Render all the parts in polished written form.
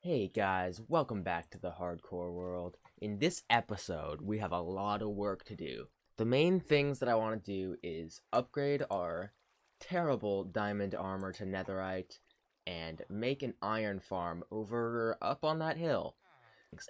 Hey guys, welcome back to the hardcore world. In this episode, we have a lot of work to do. The main things that I want to do is upgrade our terrible diamond armor to netherite and make an iron farm up on that hill.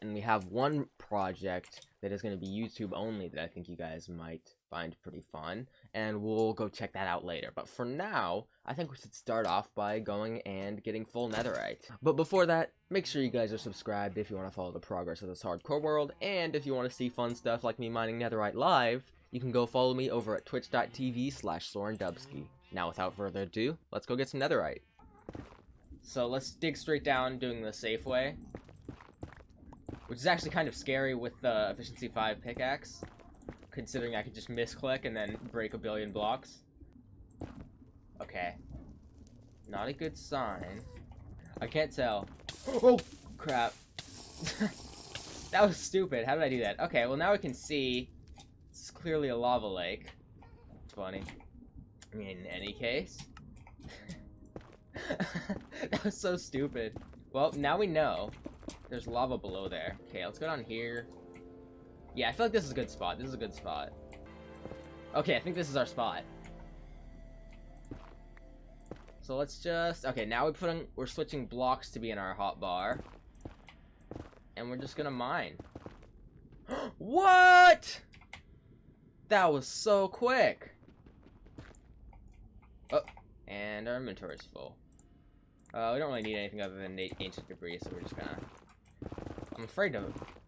And we have one project that is going to be YouTube only that I think you guys might find pretty fun, and we'll go check that out later. But for now, I think we should start off by going and getting full netherite. But before that, make sure you guys are subscribed if you want to follow the progress of this hardcore world, and if you want to see fun stuff like me mining netherite live, you can go follow me over at twitch.tv/SorenDubskii. Now without further ado, let's go get some netherite. So let's dig straight down doing the safe way, which is actually kind of scary with the efficiency 5 pickaxe, considering I could just misclick and then break a billion blocks. Okay. Not a good sign. I can't tell. Oh, crap. That was stupid. How did I do that? Okay, well now we can see it's clearly a lava lake. It's funny. I mean, in any case. That was so stupid. Well, now we know. There's lava below there. Okay, let's go down here. Yeah, I feel like this is a good spot. This is a good spot. Okay, I think this is our spot. So let's just... Okay, now we're switching blocks to be in our hotbar. And we're just gonna mine. What?! That was so quick! Oh, and our inventory's full. We don't really need anything other than ancient debris, so we're just gonna... I'm afraid to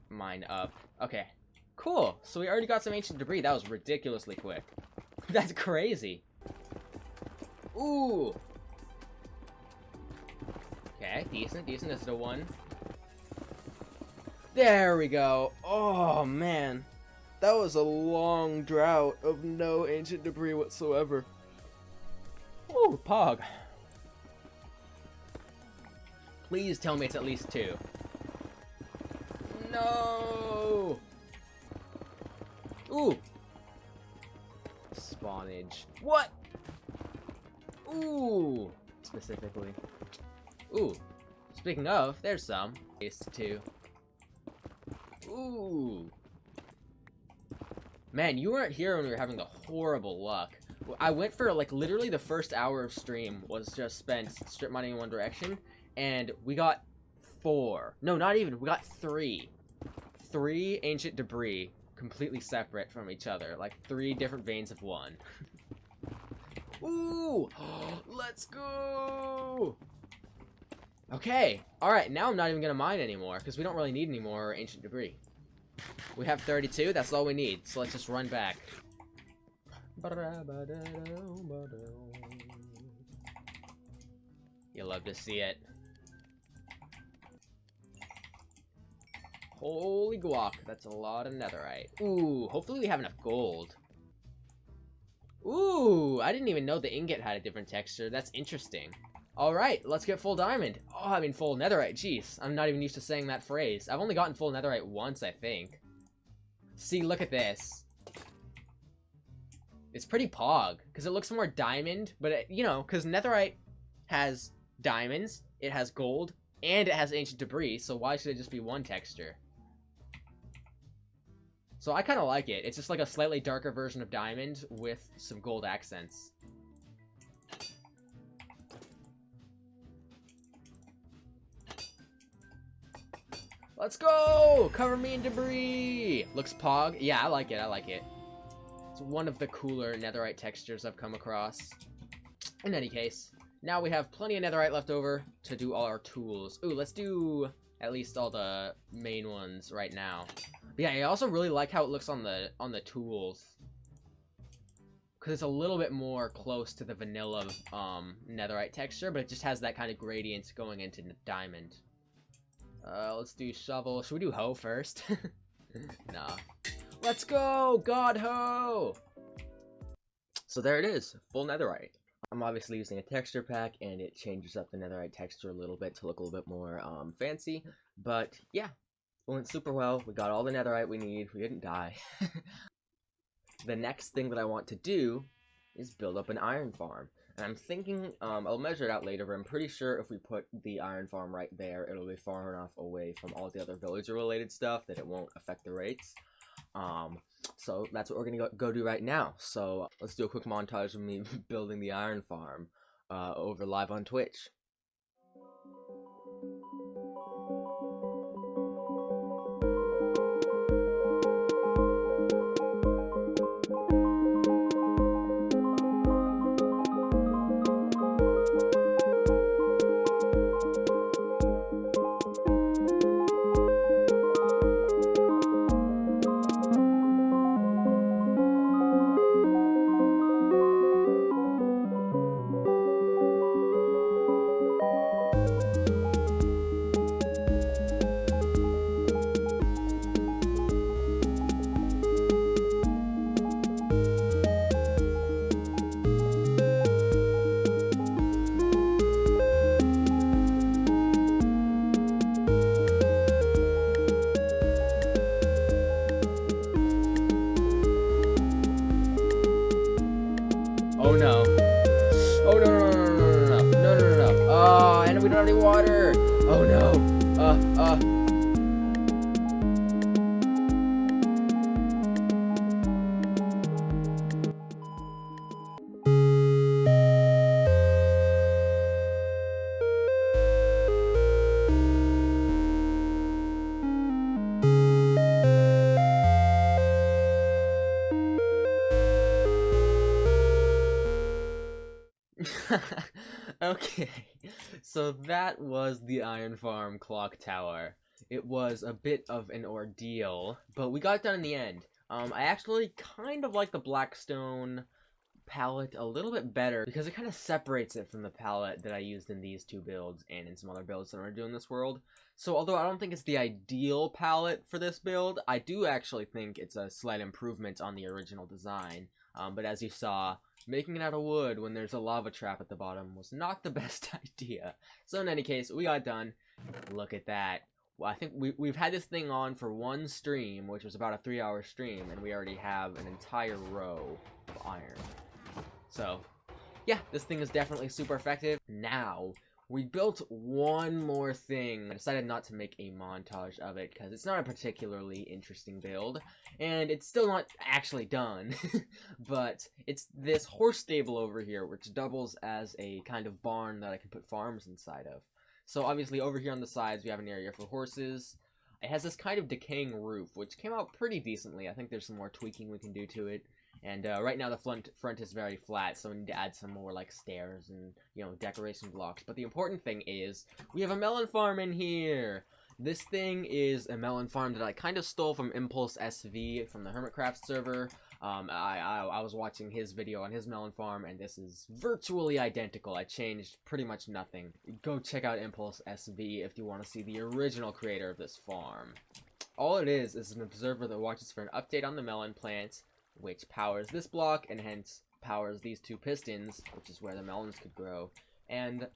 mine up. Okay, cool. So we already got some ancient debris. That was ridiculously quick. That's crazy. Ooh. Okay, decent. This is the one. There we go. Oh, man. That was a long drought of no ancient debris whatsoever. Ooh, pog. Please tell me it's at least 2. No! Ooh! Spawnage. What? Ooh! Specifically. Ooh. Speaking of, there's some. Taste too. Ooh! Man, you weren't here when we were having the horrible luck. I went for, like, literally the first hour of stream was just spent strip mining in one direction, and we got 4. No, not even. We got 3. 3 ancient debris completely separate from each other, like 3 different veins of one. Ooh! Let's go! Okay, alright, now I'm not even gonna mine anymore, because we don't really need any more ancient debris. We have 32, that's all we need, so let's just run back. You'll love to see it. Holy guac, that's a lot of netherite. Ooh, hopefully we have enough gold. Ooh, I didn't even know the ingot had a different texture. That's interesting. Alright, let's get full diamond. Oh, I mean full netherite, jeez. I'm not even used to saying that phrase. I've only gotten full netherite once, I think. See, look at this. It's pretty pog, because it looks more diamond, but, you know, because netherite has diamonds, it has gold, and it has ancient debris, so why should it just be one texture? So I kind of like it. It's just like a slightly darker version of diamond with some gold accents. Let's go! Cover me in debris! Looks pog. Yeah, I like it. I like it. It's one of the cooler netherite textures I've come across. In any case, now we have plenty of netherite left over to do all our tools. Ooh, let's do at least all the main ones right now. But yeah, I also really like how it looks on the tools, because it's a little bit more close to the vanilla netherite texture, but it just has that kind of gradient going into diamond. Let's do shovel. Should we do hoe first? Nah. Let's go! God hoe! So there it is, full netherite. I'm obviously using a texture pack, and it changes up the netherite texture a little bit to look a little bit more fancy. But yeah, it went super well. We got all the netherite we need. We didn't die. The next thing that I want to do is build up an iron farm. And I'm thinking, I'll measure it out later, but I'm pretty sure if we put the iron farm right there, it'll be far enough away from all the other villager-related stuff that it won't affect the rates. So that's what we're gonna go do right now. So let's do a quick montage of me building the iron farm over live on Twitch. Oh no. Oh no no no no no no no no no no. Oh, and we don't have any water. Oh no. Okay, so that was the iron farm clock tower. It was a bit of an ordeal, but we got it done in the end. I actually kind of like the blackstone palette a little bit better because it kind of separates it from the palette that I used in these two builds and in some other builds that I'm going to do in this world. So although I don't think it's the ideal palette for this build, I do actually think it's a slight improvement on the original design. But as you saw, making it out of wood when there's a lava trap at the bottom was not the best idea. So in any case, we got done. Look at that. Well, I think we've had this thing on for one stream, which was about a 3-hour stream, and we already have an entire row of iron. So, yeah, this thing is definitely super effective. Now, we built one more thing. I decided not to make a montage of it because it's not a particularly interesting build, and it's still not actually done. But it's this horse stable over here, which doubles as a kind of barn that I can put farms inside of. So obviously over here on the sides, we have an area for horses. It has this kind of decaying roof, which came out pretty decently. I think there's some more tweaking we can do to it. And right now the front is very flat, so we need to add some more like stairs and, you know, decoration blocks. But the important thing is we have a melon farm in here. This thing is a melon farm that I kind of stole from Impulse SV from the Hermitcraft server. I was watching his video on his melon farm, and this is virtually identical. I changed pretty much nothing. Go check out Impulse SV if you want to see the original creator of this farm. All it is an observer that watches for an update on the melon plant, which powers this block, and hence powers these two pistons, which is where the melons could grow. And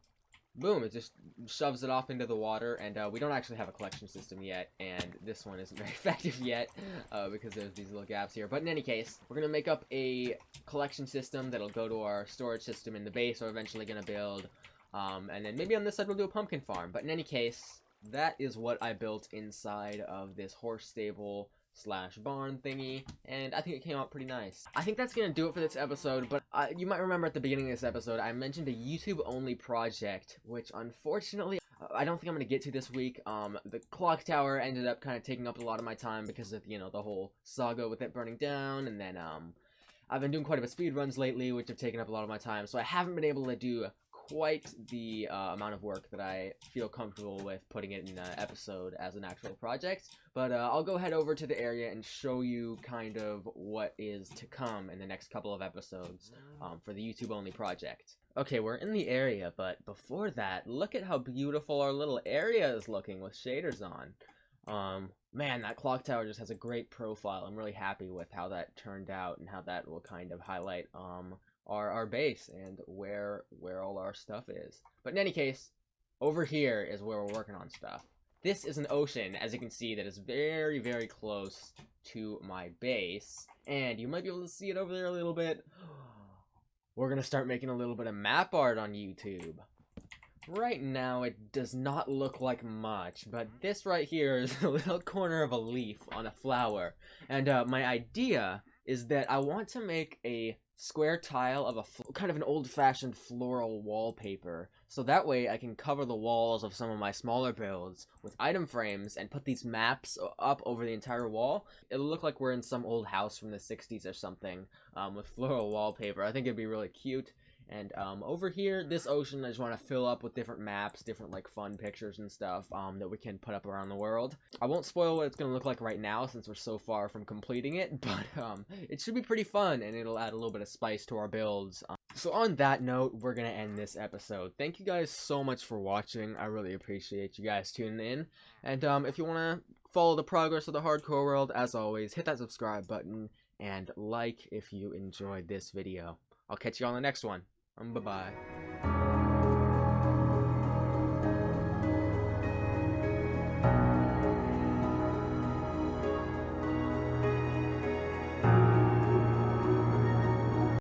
boom, it just shoves it off into the water, and we don't actually have a collection system yet, and this one isn't very effective yet, because there's these little gaps here. But in any case, we're going to make up a collection system that'll go to our storage system in the base we're eventually going to build, and then maybe on this side we'll do a pumpkin farm. But in any case, that is what I built inside of this horse stable slash barn thingy, and I think it came out pretty nice. I think that's gonna do it for this episode, but you might remember at the beginning of this episode I mentioned a YouTube only project, which unfortunately I don't think I'm gonna get to this week. The clock tower ended up kind of taking up a lot of my time because of, you know, the whole saga with it burning down, and then I've been doing quite a bit of speed runs lately, which have taken up a lot of my time, so I haven't been able to do quite the amount of work that I feel comfortable with putting it in an episode as an actual project. But I'll go head over to the area and show you kind of what is to come in the next couple of episodes for the YouTube only project. Okay, we're in the area, but before that, look at how beautiful our little area is looking with shaders on. Man, that clock tower just has a great profile. I'm really happy with how that turned out and how that will kind of highlight our base and where all our stuff is. But in any case, over here is where we're working on stuff. This is an ocean, as you can see, that is very, very close to my base, and you might be able to see it over there a little bit. we're gonna start making a little bit of map art on YouTube. Right now, it does not look like much, but this right here is a little corner of a leaf on a flower. And my idea is that I want to make a square tile of a kind of an old-fashioned floral wallpaper, so that way I can cover the walls of some of my smaller builds with item frames and put these maps up over the entire wall. It'll look like we're in some old house from the 60s or something, with floral wallpaper. I think it'd be really cute. And over here, this ocean, I just want to fill up with different maps, different like fun pictures and stuff that we can put up around the world. I won't spoil what it's going to look like right now since we're so far from completing it, but it should be pretty fun and it'll add a little bit of spice to our builds. So on that note, we're going to end this episode. Thank you guys so much for watching. I really appreciate you guys tuning in. And if you want to follow the progress of the hardcore world, as always, hit that subscribe button and like if you enjoyed this video. I'll catch you on the next one. Bye-bye.